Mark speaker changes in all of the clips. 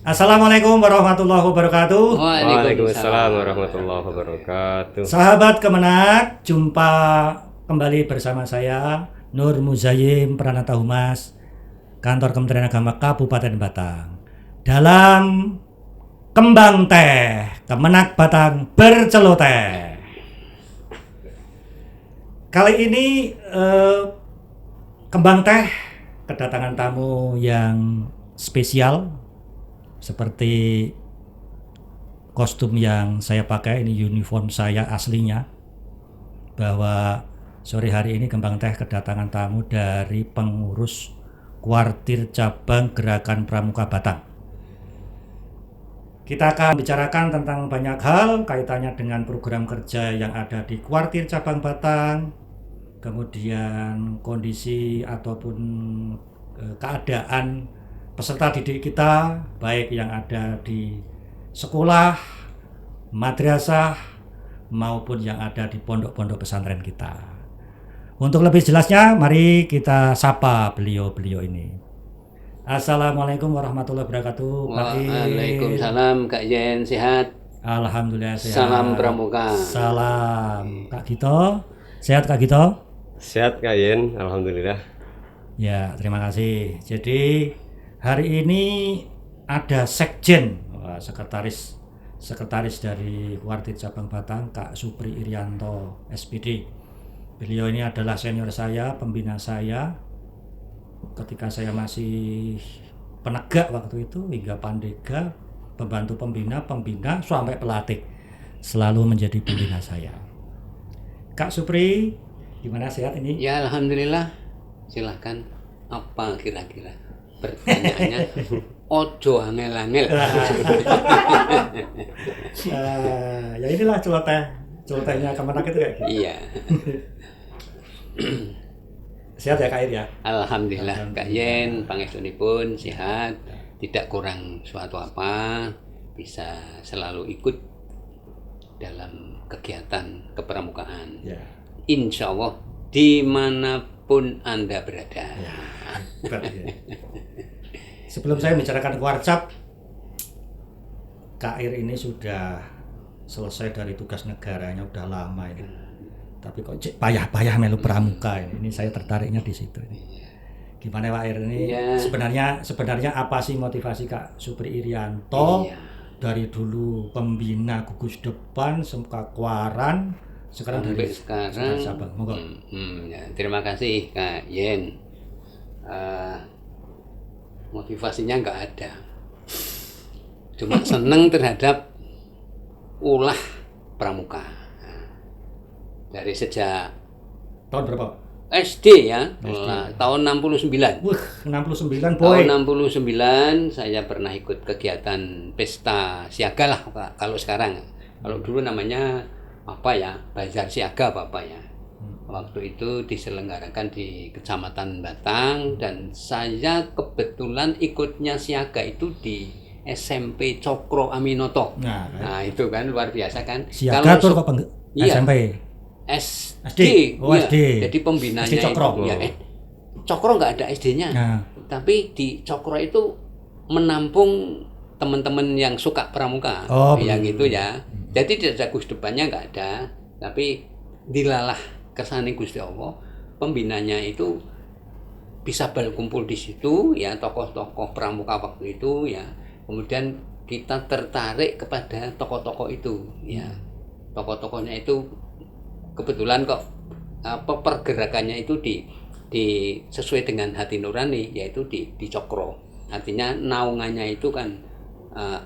Speaker 1: Assalamualaikum warahmatullahi wabarakatuh.
Speaker 2: Waalaikumsalam warahmatullahi wabarakatuh.
Speaker 1: Sahabat Kemenak, jumpa kembali bersama saya Nur Muzayyim Pranata Humas, Kantor Kementerian Agama Kabupaten Batang. Dalam Kembang Teh, Kemenak Batang berceloteh. Kali ini Kembang Teh kedatangan tamu yang spesial. Seperti kostum yang saya pakai, ini uniform saya aslinya, bahwa sore hari ini Kembang Teh kedatangan tamu dari pengurus Kuartir Cabang Gerakan Pramuka Batang. Kita akan bicarakan tentang banyak hal kaitannya dengan program kerja yang ada di Kuartir Cabang Batang, kemudian kondisi ataupun keadaan peserta didik kita, baik yang ada di sekolah, madrasah, maupun yang ada di pondok-pondok pesantren kita. Untuk lebih jelasnya, mari kita sapa beliau-beliau ini. Assalamualaikum warahmatullahi wabarakatuh.
Speaker 2: Waalaikumsalam, Kak Yen, sehat?
Speaker 1: Alhamdulillah sehat.
Speaker 2: Salam Pramuka.
Speaker 1: Salam Kak Gito. Sehat Kak Gito?
Speaker 2: Sehat, Kak Yen, alhamdulillah.
Speaker 1: Ya, terima kasih. Jadi hari ini ada sekjen, sekretaris dari Kuartir Cabang Batang, Kak Supri Irianto, SPD. Beliau ini adalah senior saya, pembina saya ketika saya masih penegak waktu itu, hingga pandega, pembantu pembina, sampai pelatih, selalu menjadi pembina saya. Kak Supri, gimana, sehat ini?
Speaker 2: Ya, alhamdulillah. Silahkan, apa kira-kira pertanyaannya? Ojo angel-angel.
Speaker 1: Ya inilah celotehnya Kemenak itu kayak gitu.
Speaker 2: Iya.
Speaker 1: Sehat ya Kak Ir ya?
Speaker 2: Alhamdulillah, Kak Yen, pangestunipun sehat, tidak kurang suatu apa, bisa selalu ikut dalam kegiatan kepramukaan.
Speaker 1: Ya.
Speaker 2: Insya Allah dimanapun Anda berada.
Speaker 1: Ya. Ya. Sebelum saya bicarakan Kuarcap, Kak Ir ini sudah selesai dari tugas negaranya, udah lama ini. Tapi kok payah-payah melu pramuka ini. Ini saya tertariknya di situ ini. Gimana Pak Ir ini?
Speaker 2: Ya.
Speaker 1: Sebenarnya apa sih motivasi Kak Supri Irianto?
Speaker 2: Iya.
Speaker 1: Dari dulu pembina gugus depan, semka kuaran, sekarang
Speaker 2: Sampai
Speaker 1: dari
Speaker 2: sekarang.
Speaker 1: Sabang. Monggo.
Speaker 2: Ya, terima kasih Kak Yen. Motivasinya nggak ada, cuma seneng terhadap ulah pramuka. Dari sejak
Speaker 1: Tahun berapa?
Speaker 2: SD ya,
Speaker 1: SD.
Speaker 2: Tahun 69.
Speaker 1: Wah, 69 boy.
Speaker 2: Tahun 69 saya pernah ikut kegiatan pesta siaga lah Pak. Kalau sekarang, kalau dulu namanya apa ya, bazar siaga apa ya. Waktu itu diselenggarakan di Kecamatan Batang dan saya kebetulan ikutnya siaga itu di SMP Cokro Aminoto. Nah itu kan luar biasa kan.
Speaker 1: Siaga tuh kok
Speaker 2: iya,
Speaker 1: SMP.
Speaker 2: SD.
Speaker 1: Oh,
Speaker 2: iya.
Speaker 1: SD.
Speaker 2: Jadi pembinanya
Speaker 1: SD Cokro.
Speaker 2: Ya, Cokro nggak ada SD-nya.
Speaker 1: Nah.
Speaker 2: Tapi di Cokro itu menampung teman-teman yang suka pramuka.
Speaker 1: Oh,
Speaker 2: yang itu ya. Jadi tidak ada gus depannya nggak ada, tapi dilalah kersane Gusti Allah, pembinanya itu bisa berkumpul di situ ya, tokoh-tokoh pramuka waktu itu ya. Kemudian kita tertarik kepada tokoh-tokoh itu ya. Tokoh-tokohnya itu kebetulan kok pergerakannya itu di sesuai dengan hati nurani, yaitu di Cokro. Artinya naungannya itu kan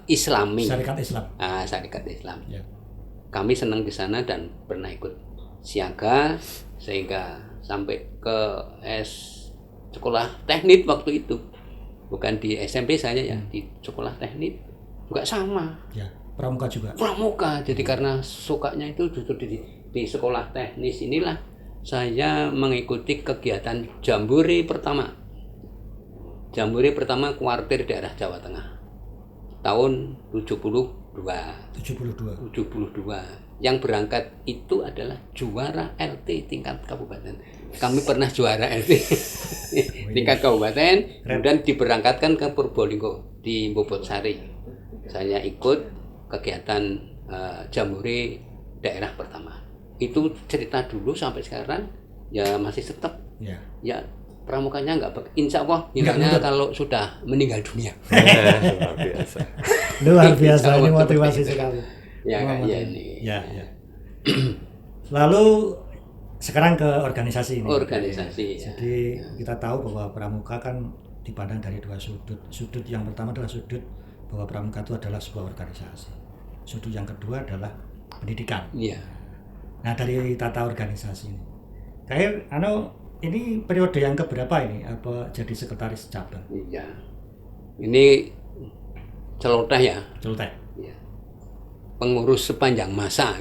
Speaker 2: Islami.
Speaker 1: Syarikat Islam.
Speaker 2: Syarikat Islam.
Speaker 1: Ya.
Speaker 2: Kami senang di sana dan pernah ikut siaga sehingga sampai ke sekolah teknik waktu itu, bukan di SMP saja ya, di sekolah teknik juga sama
Speaker 1: ya, pramuka juga,
Speaker 2: jadi karena sukanya itu justru di sekolah teknis inilah saya mengikuti kegiatan jambore pertama Kuartir daerah Jawa Tengah tahun 72. Yang berangkat itu adalah juara LT tingkat kabupaten. Kami pernah juara LT tingkat kabupaten, kemudian diberangkatkan ke Purbolinggo. di Bobotsari. Saya ikut kegiatan Jambore daerah pertama. Itu cerita dulu sampai sekarang ya masih tetap ya pramukanya insya Allah hilangnya kalau sudah meninggal dunia.
Speaker 3: Luar biasa.
Speaker 1: Luar biasa, ini motivasi sekali.
Speaker 2: Ya,
Speaker 1: ya. Lalu sekarang ke organisasi ini.
Speaker 2: Organisasi.
Speaker 1: Jadi kita tahu bahwa pramuka kan dipandang dari dua sudut. Sudut yang pertama adalah sudut bahwa pramuka itu adalah sebuah organisasi. Sudut yang kedua adalah pendidikan.
Speaker 2: Iya.
Speaker 1: Nah, dari tata organisasi ini, kayak ini periode yang keberapa ini? Apa jadi sekretaris cabang?
Speaker 2: Iya. Ini celoteh ya.
Speaker 1: Celoteh.
Speaker 2: Iya. Pengurus sepanjang masa.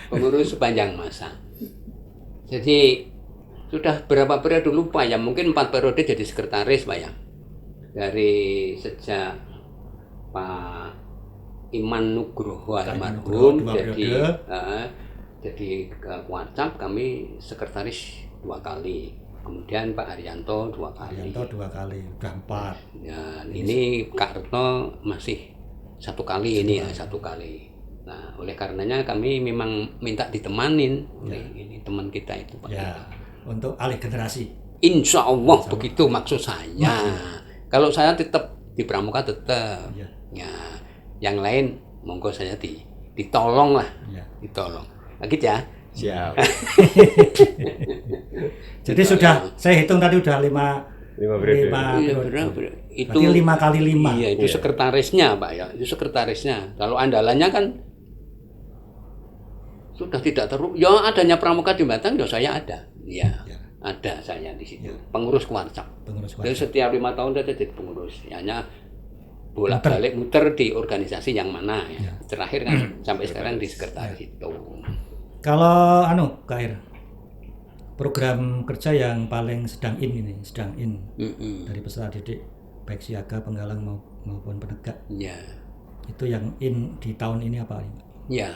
Speaker 2: Pengurus sepanjang masa. Jadi sudah berapa periode lupa ya, mungkin 4 periode jadi sekretaris Pak ya. Dari sejak Pak Iman Nugroho almarhum jadi ke WhatsApp kami sekretaris 2 kali. Kemudian Pak Haryanto 2 kali.
Speaker 1: Udah 4.
Speaker 2: Ya, ini Kak Retno masih 1 kali ini ya, 1 kali. Nah, oleh karenanya kami memang minta ditemanin oleh ini teman kita itu Pak.
Speaker 1: Ya, untuk alih generasi.
Speaker 2: Insya Allah begitu maksud saya. Kalau saya tetap di pramuka tetap. Ya, yang lain monggo saya ditolong lah. Ditolong. Nah, gitu ya.
Speaker 3: Siap.
Speaker 1: Jadi sudah saya hitung tadi udah 5
Speaker 2: periode. Itu
Speaker 1: 5 kali 5.
Speaker 2: Iya, itu sekretarisnya Pak ya. Itu sekretarisnya. Kalau andalannya kan sudah tidak ya adanya pramuka di Batang ya saya ada. Iya. Ada saya di situ. Pengurus Kuarcap. Jadi setiap 5 tahun saya jadi pengurus. Hanya bolak-balik muter di organisasi yang mana ya. Terakhir kan sampai sekarang di sekretaris itu.
Speaker 1: Kalau Kak Ir, program kerja yang paling sedang in dari peserta didik baik siaga, penggalang maupun penegak.
Speaker 2: Ya.
Speaker 1: Itu yang in di tahun ini apa?
Speaker 2: Ya.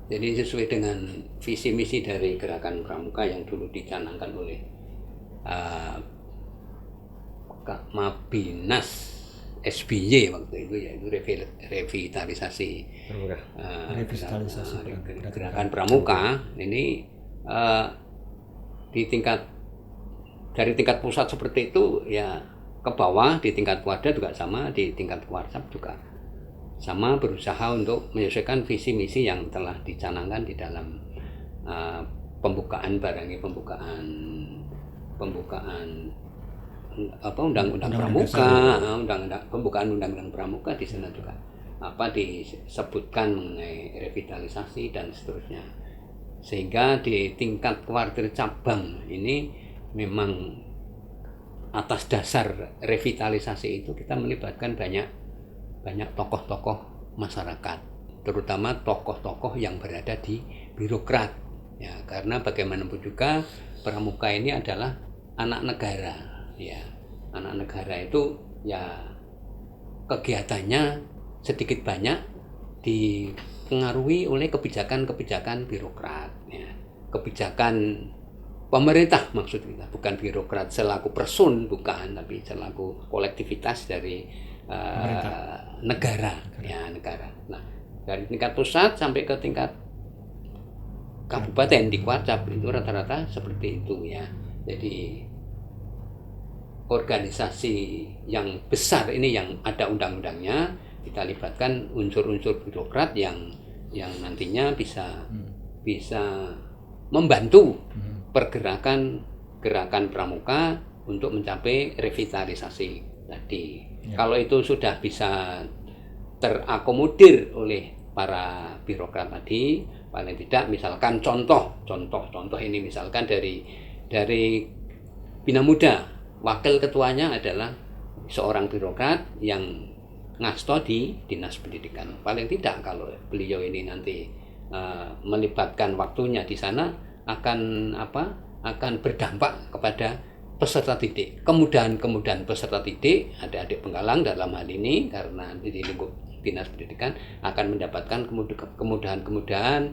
Speaker 2: Jadi sesuai dengan visi misi dari Gerakan Pramuka yang dulu dicanangkan oleh Kak Mabinas SBY waktu itu, yaitu revitalisasi Gerakan Pramuka ini dari tingkat pusat seperti itu ya ke bawah, di tingkat Kuarda juga sama, di tingkat Kuarcap juga sama, berusaha untuk menyesuaikan visi misi yang telah dicanangkan di dalam pembukaan undang-undang pramuka, pembukaan undang-undang pramuka di sana juga disebutkan mengenai revitalisasi dan seterusnya, sehingga di tingkat kuartir cabang ini memang atas dasar revitalisasi itu kita melibatkan banyak tokoh-tokoh masyarakat, terutama tokoh-tokoh yang berada di birokrat ya, karena bagaimanapun juga pramuka ini adalah anak negara ya. Anak negara itu ya kegiatannya sedikit banyak dipengaruhi oleh kebijakan-kebijakan birokrat ya. Kebijakan pemerintah maksud kita, bukan birokrat selaku person, bukan, tapi selaku kolektivitas dari negara. Nah, dari tingkat pusat sampai ke tingkat kabupaten di Kuarcap itu rata-rata seperti itu ya. Jadi organisasi yang besar ini yang ada undang-undangnya, kita libatkan unsur-unsur birokrat yang nantinya bisa membantu pergerakan pramuka untuk mencapai revitalisasi tadi. Ya. Kalau itu sudah bisa terakomodir oleh para birokrat tadi, paling tidak misalkan contoh ini misalkan dari Bina Muda, wakil ketuanya adalah seorang birokrat yang ngasto di Dinas Pendidikan. Paling tidak kalau beliau ini nanti melibatkan waktunya di sana akan berdampak kepada peserta didik, kemudahan peserta didik, adik-adik penggalang dalam hal ini, karena di lingkup Dinas Pendidikan akan mendapatkan kemudahan,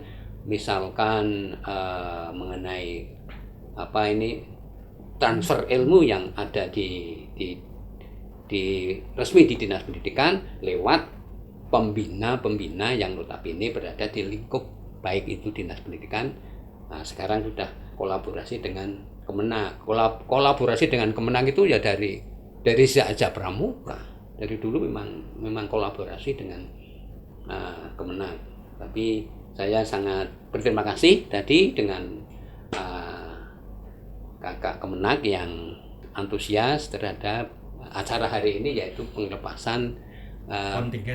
Speaker 2: misalkan mengenai transfer ilmu yang ada di resmi di Dinas Pendidikan lewat pembina-pembina yang notabene berada di lingkup baik itu Dinas Pendidikan. Nah, sekarang sudah kolaborasi dengan Kemenag. Kolaborasi dengan Kemenag itu ya dari sejak pramuka. Dari dulu memang kolaborasi dengan Kemenag. Tapi saya sangat berterima kasih tadi dengan kakak Kemenag yang antusias terhadap acara hari ini, yaitu pengelepasan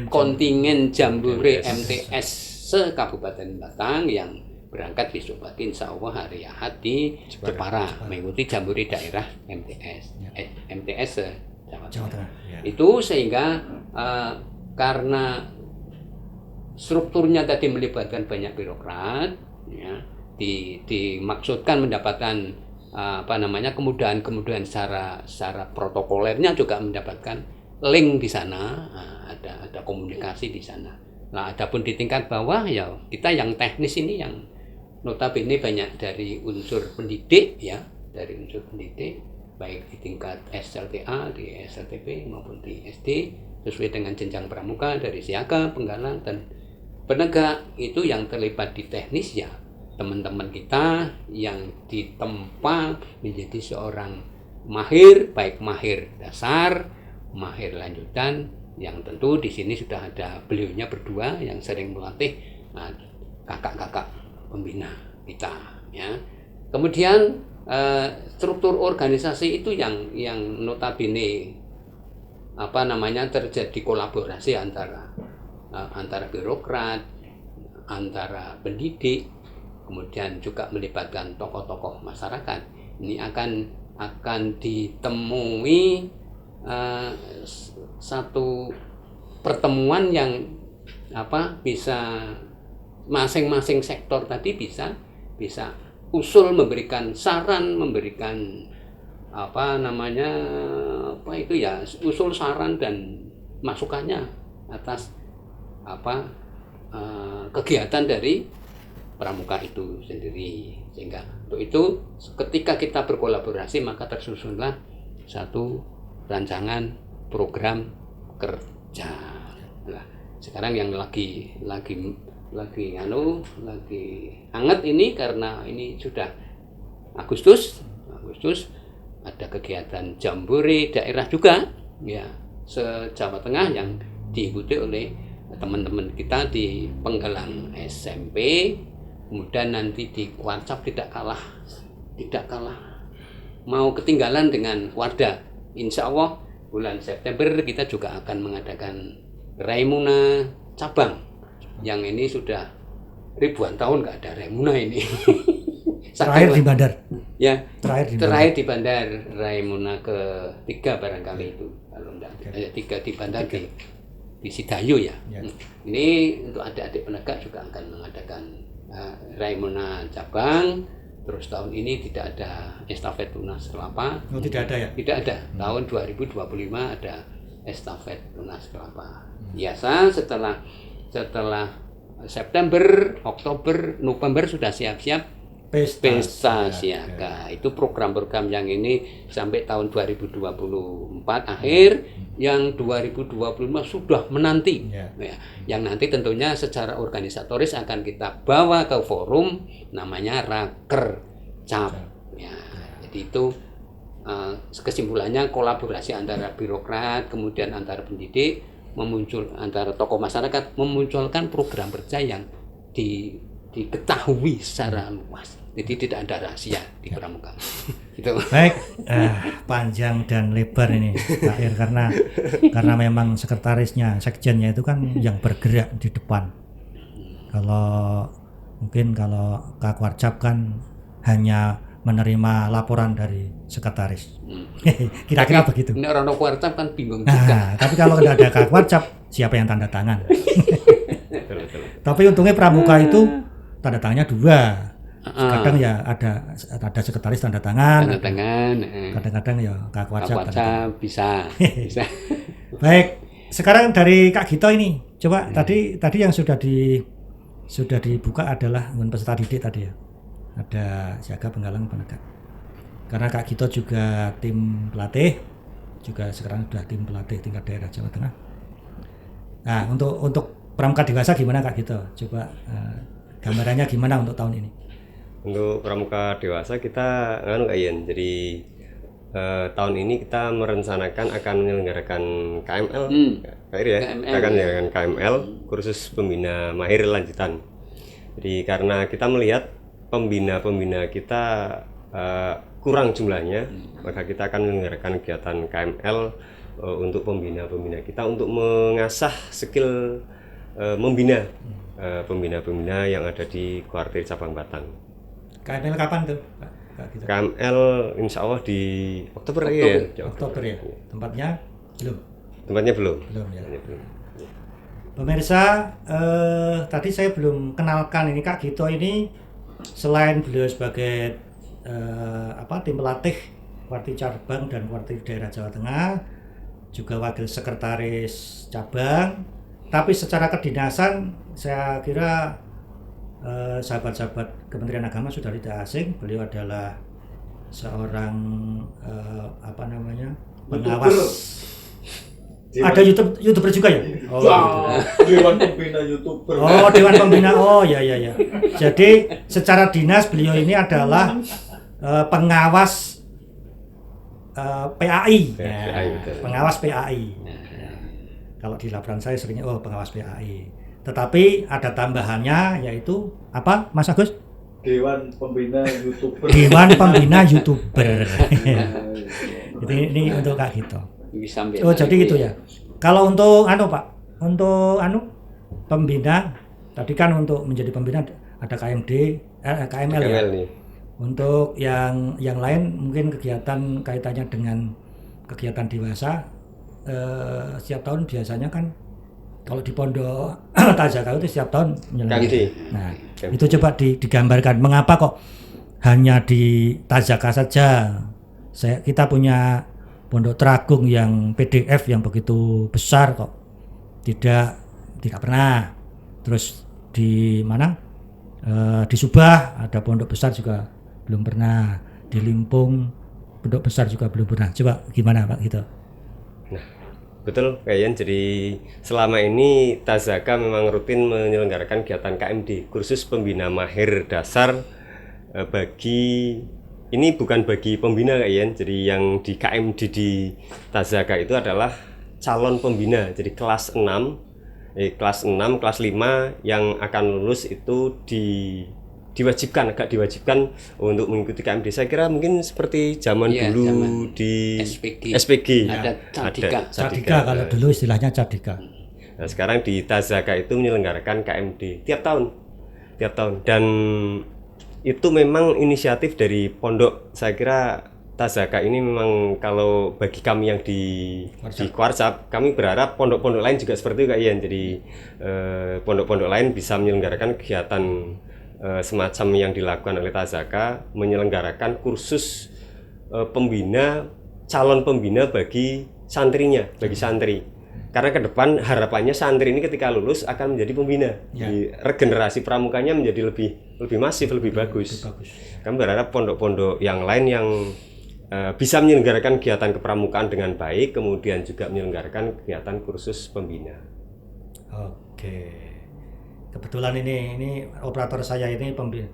Speaker 2: kontingen Jambore MTS se-Kabupaten Batang yang berangkat besok pagi insya Allah hari Ahad di Jepara mengikuti Jambore daerah MTS Jawa Tengah.
Speaker 1: Ya.
Speaker 2: Itu sehingga karena strukturnya tadi melibatkan banyak birokrat, ya, dimaksudkan mendapatkan kemudahan secara protokolernya, juga mendapatkan link di sana, ada komunikasi di sana. Nah, adapun di tingkat bawah ya kita yang teknis ini yang notabene banyak dari unsur pendidik, ya, baik di tingkat SLTA, di SLTP maupun di SD sesuai dengan jenjang pramuka dari siaga, penggalang dan penegak. Itu yang terlibat di teknis ya teman-teman kita yang ditempa menjadi seorang mahir, baik mahir dasar, mahir lanjutan, yang tentu di sini sudah ada beliaunya berdua yang sering melatih kakak-kakak pembina kita, ya. Kemudian struktur organisasi itu yang notabene terjadi kolaborasi antara birokrat, antara pendidik, kemudian juga melibatkan tokoh-tokoh masyarakat. Ini akan ditemui satu pertemuan yang bisa masing-masing sektor tadi bisa usul, memberikan saran, memberikan usul, saran dan masukannya atas kegiatan dari pramuka itu sendiri. Sehingga untuk itu ketika kita berkolaborasi maka tersusunlah satu rancangan program kerja. Nah, sekarang yang lagi hangat ini, karena ini sudah Agustus ada kegiatan Jambore daerah juga, ya, se-Jawa Tengah yang diikuti oleh teman-teman kita di Penggalang SMP. Kemudian nanti di Kuarcap tidak kalah mau ketinggalan dengan Wardah. Insya Allah bulan September kita juga akan mengadakan Raimuna cabang, yang ini sudah ribuan tahun nggak ada Raimuna ini.
Speaker 1: Terakhir di Bandar.
Speaker 2: Ya, terakhir di Bandar Raimuna ke-3 barangkali itu, kalau enggak 3 di Bandar di Sidayu, ya. Ini untuk adik-adik penegak juga akan mengadakan Raimuna cabang. Terus tahun ini tidak ada estafet tunas kelapa.
Speaker 1: Oh, tidak ada, ya?
Speaker 2: Tidak ada. Tahun 2025 ada estafet tunas kelapa. Biasa setelah September, Oktober, November sudah siap-siap pesta siaga. Itu program-program yang ini sampai tahun 2024 akhir, yang 2025 sudah menanti. Ya, yang nanti tentunya secara organisatoris akan kita bawa ke forum namanya Rakercap. Ya, jadi itu kesimpulannya kolaborasi antara birokrat, kemudian antara pendidik, antara tokoh masyarakat, memunculkan program kerja yang diketahui secara luas. Jadi tidak ada rahasia di pramuka. Gitu.
Speaker 1: Baik, panjang dan lebar ini Pak Ir, karena memang sekretarisnya, sekjennya itu kan yang bergerak di depan. Kalau Kak Warcap kan hanya menerima laporan dari sekretaris. Kira-kira begitu.
Speaker 2: Ini orang Warcap kan bingung juga.
Speaker 1: Tapi kalau tidak ada Kak Warcap, siapa yang tanda tangan? Tapi untungnya pramuka itu tanda tangannya 2. Kadang ya ada sekretaris tanda tangan. Kadang-kadang ya Kak Warcap
Speaker 2: bisa.
Speaker 1: Baik, sekarang dari Kak Gito ini. Coba tadi yang sudah dibuka adalah peserta didik tadi, ya. Ada siaga, penggalang, penegak. Karena Kak Gito juga tim pelatih, juga sekarang sudah tim pelatih tingkat daerah Jawa Tengah. Nah, untuk pramuka dewasa gimana Kak Gito? Coba gambarannya gimana untuk tahun ini?
Speaker 4: Untuk pramuka dewasa kita Kak Ian. Jadi tahun ini kita merencanakan akan menyelenggarakan KML, Kak Iri ya. Kita akan menyelenggarakan KML, kursus pembina mahir lanjutan. Jadi karena kita melihat pembina kita kurang jumlahnya, maka kita akan menyelenggarakan kegiatan KML untuk pembina kita untuk mengasah skill membina pembina yang ada di kuartir cabang Batang.
Speaker 1: KML kapan tuh Kak Gito?
Speaker 4: KML insya Allah di Oktober ya.
Speaker 1: Oktober ya. Tempatnya belum.
Speaker 4: Belum
Speaker 1: Ya. Pemirsa, tadi saya belum kenalkan ini Kak Gito ini, selain beliau sebagai tim pelatih kuartir cabang dan kuartir daerah Jawa Tengah, juga wakil sekretaris cabang, tapi secara kedinasan saya kira sahabat-sahabat Kementerian Agama sudah tidak asing. Beliau adalah seorang pengawas. Ada YouTuber juga ya? Oh,
Speaker 3: Dewan Pembina YouTuber.
Speaker 1: Oh, Dewan Pembina. Oh, ya. Jadi secara dinas beliau ini adalah pengawas PAI. Pengawas PAI. Kalau di laporan saya seringnya pengawas PAI. Tetapi ada tambahannya yaitu apa, Mas Agus?
Speaker 3: Dewan Pembina YouTuber.
Speaker 1: Dewan Pembina YouTuber. ini untuk Kak Gito. Oh, jadi gitu ya. Kalau untuk Pak, untuk pembina tadi kan untuk menjadi pembina ada KML ya.
Speaker 4: nih.
Speaker 1: Untuk yang lain mungkin kegiatan kaitannya dengan kegiatan dewasa setiap tahun biasanya kan kalau di Pondok Tazaka itu setiap tahun menyelenggarakan. Nah, itu coba digambarkan mengapa kok hanya di Tazaka saja. Kita punya Pondok Teragung yang PDF yang begitu besar kok tidak pernah. Terus di mana? Di Subah ada pondok besar juga belum pernah. Di Limpung pondok besar juga belum pernah. Coba gimana Pak gitu?
Speaker 4: Nah, betul Kak Ian. Jadi selama ini Tazaka memang rutin menyelenggarakan kegiatan KMD, kursus pembina mahir dasar ini bukan bagi pembina Kak Ian. Jadi yang di KMD di Tazaka itu adalah calon pembina. Jadi kelas 6, kelas 5 yang akan lulus itu diwajibkan untuk mengikuti KMD. Saya kira mungkin seperti zaman dulu di SPG.
Speaker 2: Ada
Speaker 1: Cadika kalau dulu istilahnya Cadika.
Speaker 4: Nah, sekarang di Tazaka itu menyelenggarakan KMD tiap tahun. Dan itu memang inisiatif dari pondok. Saya kira Tazaka ini memang kalau bagi kami yang di Kuarcap, kami berharap pondok-pondok lain juga seperti itu Kak Ian. Jadi pondok-pondok lain bisa menyelenggarakan kegiatan semacam yang dilakukan oleh Tazaka, menyelenggarakan kursus calon pembina bagi santrinya, bagi santri. Karena ke depan harapannya santri ini ketika lulus akan menjadi pembina. Jadi regenerasi pramukanya menjadi lebih masif, lebih bagus. Kami berharap pondok-pondok yang lain yang bisa menyelenggarakan kegiatan kepramukaan dengan baik, kemudian juga menyelenggarakan kegiatan kursus pembina.
Speaker 1: Oke. Kebetulan ini operator saya ini pembina.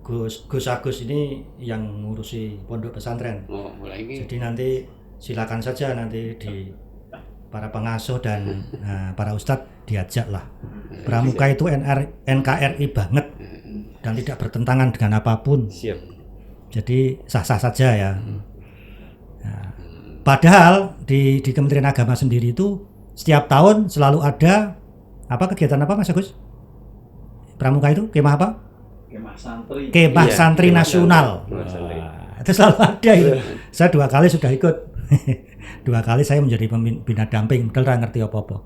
Speaker 1: Gus Agus ini yang ngurusi pondok pesantren. Jadi nanti silakan saja nanti di para pengasuh dan para ustadz diajak lah. Pramuka itu NKRI banget dan tidak bertentangan dengan apapun.
Speaker 4: Siap.
Speaker 1: Jadi sah-sah saja ya. Nah, padahal di Kementerian Agama sendiri itu setiap tahun selalu ada kegiatan apa Mas Agus? Pramuka itu kemah apa? Kemah Santri Nasional. Itu selalu ada itu. Saya 2 kali sudah ikut. 2 kali saya menjadi pembina damping, padahal ngerti apa-apa.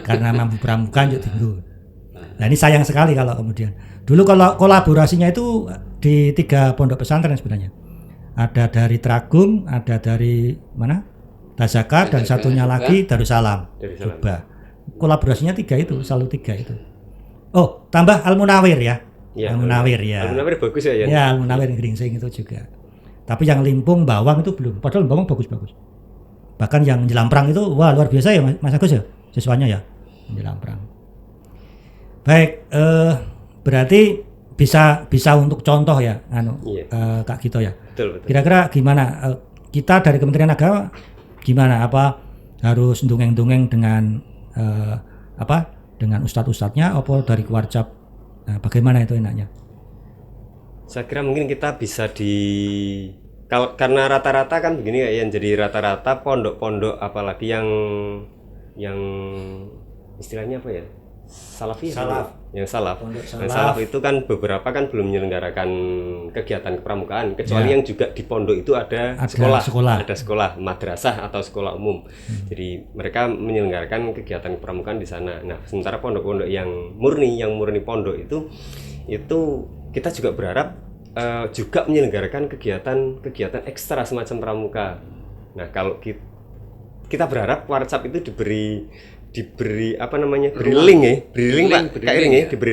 Speaker 1: Karena mampu pramuka juga tinggu. Nah ini sayang sekali kalau kemudian. Dulu kalau kolaborasinya itu di 3 pondok pesantren sebenarnya. Ada dari Teragung, ada dari mana? Tazaka, dan satunya lagi Darussalam. Coba. Kolaborasinya 3 itu, selalu 3 itu. Oh, tambah Al-Munawir ya. Al-Munawir ya.
Speaker 4: Al-Munawir bagus ya.
Speaker 1: Ya, Al-Munawir Gringsing itu juga. Tapi yang Limpung, Bawang itu belum. Padahal Bawang bagus-bagus. Bahkan yang menjelang perang itu wah luar biasa ya Mas Agus ya siswanya ya menjelang perang. Baik, berarti bisa untuk contoh ya Kak Gito ya.
Speaker 4: Betul.
Speaker 1: Kira-kira gimana kita dari Kementerian Agama gimana, apa harus dongeng-dongeng dengan dengan ustadz-ustadznya apa dari Kewarcap, bagaimana itu enaknya?
Speaker 4: Saya kira mungkin kita bisa karena rata-rata kan begini ya, jadi rata-rata pondok-pondok apalagi yang istilahnya apa ya, salafi yang salaf. Dan salaf itu kan beberapa kan belum menyelenggarakan kegiatan kepramukaan, kecuali yang juga di pondok itu ada sekolah madrasah atau sekolah umum. Jadi mereka menyelenggarakan kegiatan kepramukaan di sana. Nah, sementara pondok-pondok yang murni pondok itu kita juga berharap juga menyelenggarakan kegiatan ekstra semacam pramuka. Nah, kalau kita berharap Warcap itu diberi diberi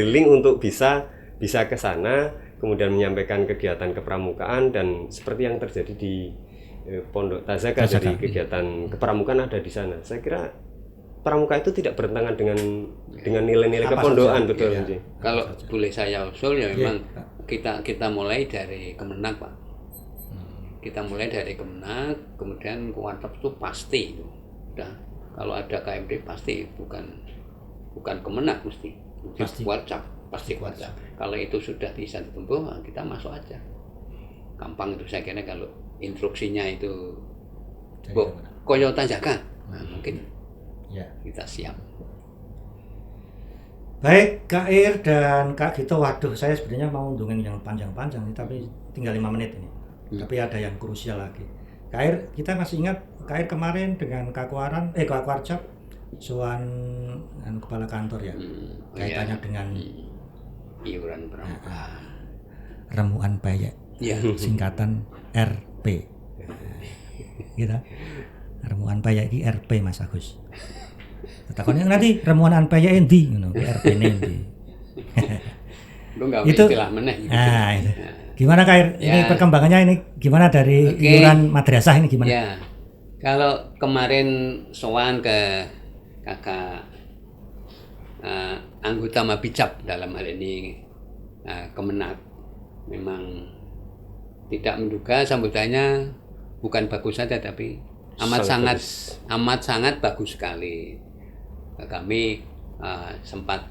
Speaker 4: link untuk bisa ke sana, kemudian menyampaikan kegiatan kepramukaan, dan seperti yang terjadi di Pondok Tazaka dari kegiatan kepramukaan ada di sana. Saya kira pramuka itu tidak bertentangan dengan nilai-nilai kepondokan, betul.
Speaker 2: Ya. Kalau boleh saya usul ya memang kita mulai dari Kemenak, Pak. Kita mulai dari Kemenak, kemudian Kewarcap itu pasti itu. Udah, kalau ada KMD pasti bukan Kemenak mesti Kewarcap, pasti Kewarcap. Kalau itu sudah bisa ditempuh, kita masuk aja. Gampang itu saya kira kalau instruksinya itu koyo Tazaka. Nah, mungkin kita siap.
Speaker 1: Baik, Kak Ir dan Kak Gito, waduh saya sebenarnya mau dongeng yang panjang-panjang nih, tapi tinggal 5 menit ini. Tapi ada yang krusial lagi. Kak Ir, kita masih ingat Kak Ir kemarin dengan Kak Warcap soal kepala kantor ya, kaitannya dengan
Speaker 2: iuran pramuka,
Speaker 1: remuan payek, singkatan RP. Gitu. Remuan payek ini RP Mas Agus. Takutnya nanti remuan payek endi ngono, RP endi.
Speaker 2: Itu istilah meneh.
Speaker 1: Nah, itu. Gimana Kak? Ini perkembangannya ini gimana dari iuran madrasah ini gimana?
Speaker 2: Ya, kalau kemarin sowan ke kakak anggota Mabicap dalam hal ini Kemenak, memang tidak menduga sambutannya bukan bagus saja tapi amat sangat bagus sekali. Kami sempat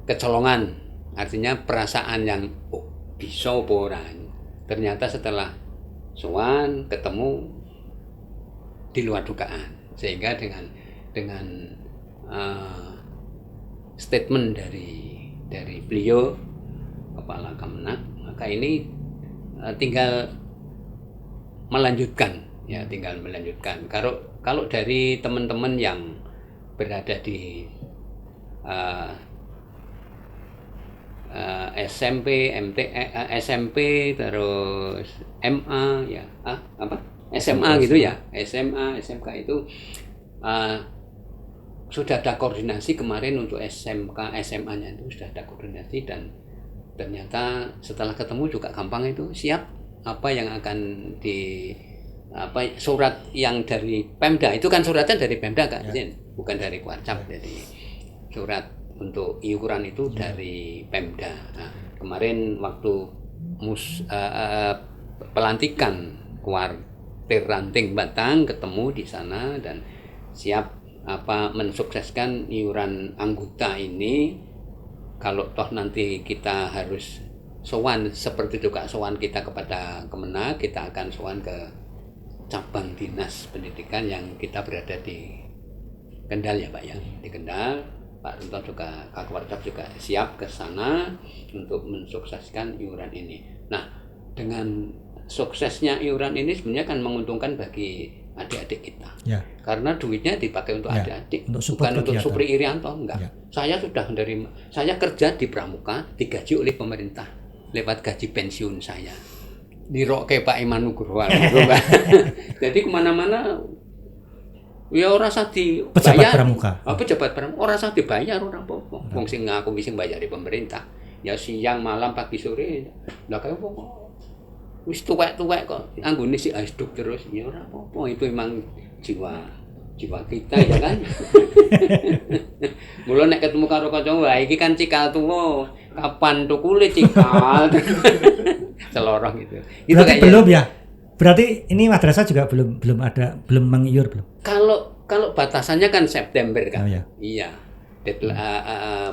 Speaker 2: kecolongan, artinya perasaan yang bisa apa ora. Ternyata setelah sowan ketemu di luar dugaan, sehingga dengan statement dari beliau kepala Kemenak, maka ini tinggal melanjutkan. Kalau dari teman-teman yang berada di SMP, SMP, terus MA ya, SMA gitu ya, SMA, SMK itu sudah ada koordinasi kemarin untuk SMK, SMA-nya itu sudah ada koordinasi, dan ternyata setelah ketemu juga gampang itu siap apa yang akan surat yang dari Pemda itu kan suratnya dari Pemda kan, bukan dari Kewarcap. Jadi surat untuk iuran itu dari Pemda. Nah, kemarin waktu pelantikan Kuartir Ranting Batang ketemu di sana dan siap mensukseskan iuran anggota ini. Kalau toh nanti kita harus sowan seperti juga sowan kita kepada Kemenak, kita akan sowan ke cabang dinas pendidikan yang kita berada di Kendal ya Pak ya, di Kendal. Pak Rinto juga, Kak Warcap juga siap ke sana untuk mensukseskan iuran ini. Nah, dengan suksesnya iuran ini sebenarnya kan menguntungkan bagi adik-adik kita. Ya. Karena duitnya dipakai untuk adik-adik, bukan untuk Supri Irianto, enggak. Ya. Saya kerja di Pramuka, digaji oleh pemerintah lewat gaji pensiun saya. Diroke Pak Iman Nugroho. Jadi kemana-mana ya ora usah dibayar.
Speaker 1: Pejabat pramuka.
Speaker 2: Pejabat pramuka ora usah dibayar ora apa-apa. Wong sing ngaku wis mbayari pemerintah. Ya siang, malam, pagi, sore. Lah kaya wong wis tuwek-tuwek kok anggone si asduk terus ya ora apa-apa. Itu memang jiwa kita ya kan. Mula nek ketemu karo kanca, wah iki kan cikal tuwa, kapan tukule cikal. Celorong gitu. Itu
Speaker 1: Berarti
Speaker 2: kayaknya.
Speaker 1: belum ya? Berarti ini madrasah juga belum ada, belum mengiur belum?
Speaker 2: Kalau batasannya kan September kan.
Speaker 1: Oh, ya.
Speaker 2: Iya.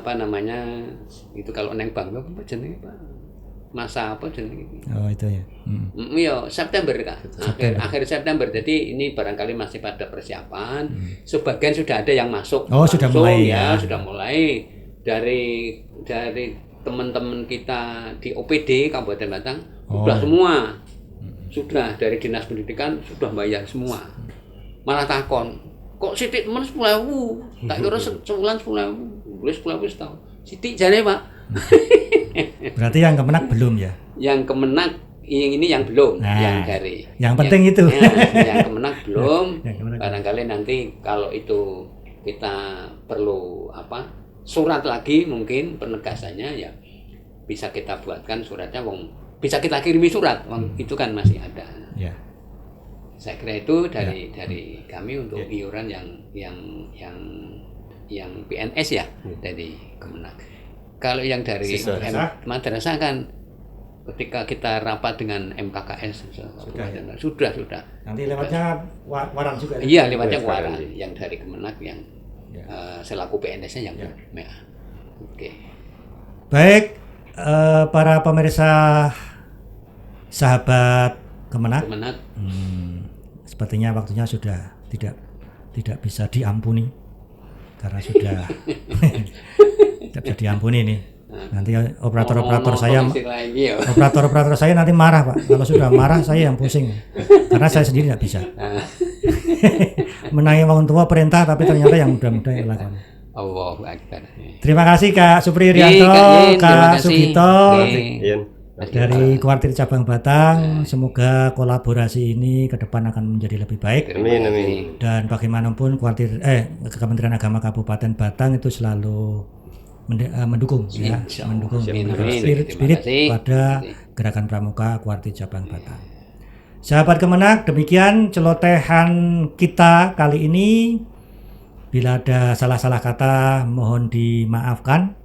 Speaker 2: Apa namanya? Itu kalau neng Bangka apa jenenge, Pak? Masa apa jenenge?
Speaker 1: Oh itu ya.
Speaker 2: Iya, September kan. Akhir September. Jadi ini barangkali masih pada persiapan. Sebagian sudah ada yang masuk.
Speaker 1: Oh, sudah mulai ya.
Speaker 2: Sudah mulai dari teman-teman kita di OPD Kabupaten Batang sudah semua. Sudah dari Dinas Pendidikan sudah bayar semua. Malah takon, kok sithik men 10.000? Tak kira sebulan 10.000. Wis 10.000 setahun. Sithik jane, Pak.
Speaker 1: Berarti yang kemenak belum ya?
Speaker 2: Yang kemenak ini yang belum,
Speaker 1: Nah,
Speaker 2: yang dari
Speaker 1: yang penting itu.
Speaker 2: yang kemenak belum.
Speaker 1: Yang kemenak.
Speaker 2: Barangkali nanti kalau itu kita perlu surat lagi mungkin penegasannya ya bisa kita buatkan suratnya, bisa kita kirimi surat, itu kan masih ada.
Speaker 1: Ya.
Speaker 2: Saya kira itu dari kami untuk iuran yang PNS ya dari Kemenak. Kalau yang dari madrasah kan ketika kita rapat dengan MKKS sudah.
Speaker 1: Nanti lewatnya waran juga.
Speaker 2: Iya, lewatnya waran yang dari Kemenak yang selaku PNS-nya yang Oke.
Speaker 1: Baik, para pemirsa sahabat Kemenak. Sepertinya waktunya sudah tidak bisa diampuni karena sudah tidak bisa diampuni nih. Nanti operator saya nanti marah, Pak. Kalau sudah marah saya yang pusing karena saya sendiri tidak bisa. Menangi orang tua perintah tapi ternyata yang muda-muda yang lakukan.
Speaker 2: Allahu Akbar.
Speaker 1: Terima kasih Kak Supri Irianto, Kak Sugito dari Kuartir Cabang Batang. Semoga kolaborasi ini ke depan akan menjadi lebih baik.
Speaker 4: Amin.
Speaker 1: Dan bagaimanapun Kementerian Agama Kabupaten Batang itu selalu mendukung spirit pada gerakan pramuka Kuartir Cabang Batang. Sahabat Kemenak, demikian celotehan kita kali ini. Bila ada salah-salah kata mohon dimaafkan,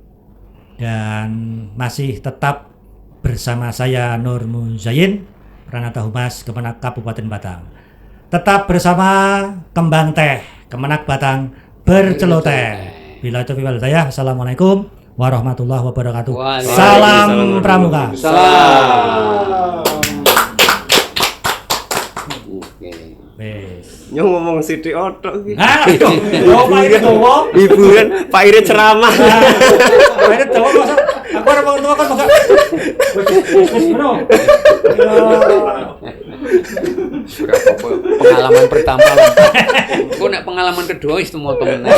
Speaker 1: dan masih tetap bersama saya Nur Muzayin, Pranata Humas Kemenak Kabupaten Batang. Tetap bersama Kembang Teh Kemenak Batang berceloteh. Bila itu wal hidayah. Assalamualaikum warahmatullahi wabarakatuh. Salam pramuka.
Speaker 3: Salam.
Speaker 4: Nyong ngomong sithik otok iki.
Speaker 1: Nah, Pak Irit dawa.
Speaker 4: Hiburan Pak Irit ceramah.
Speaker 1: Pak Irit dawa masa aku ora mau tua kan enggak. Wis bro.
Speaker 2: Sudah pengalaman pertama. Kok nek pengalaman kedua itu mau temenan.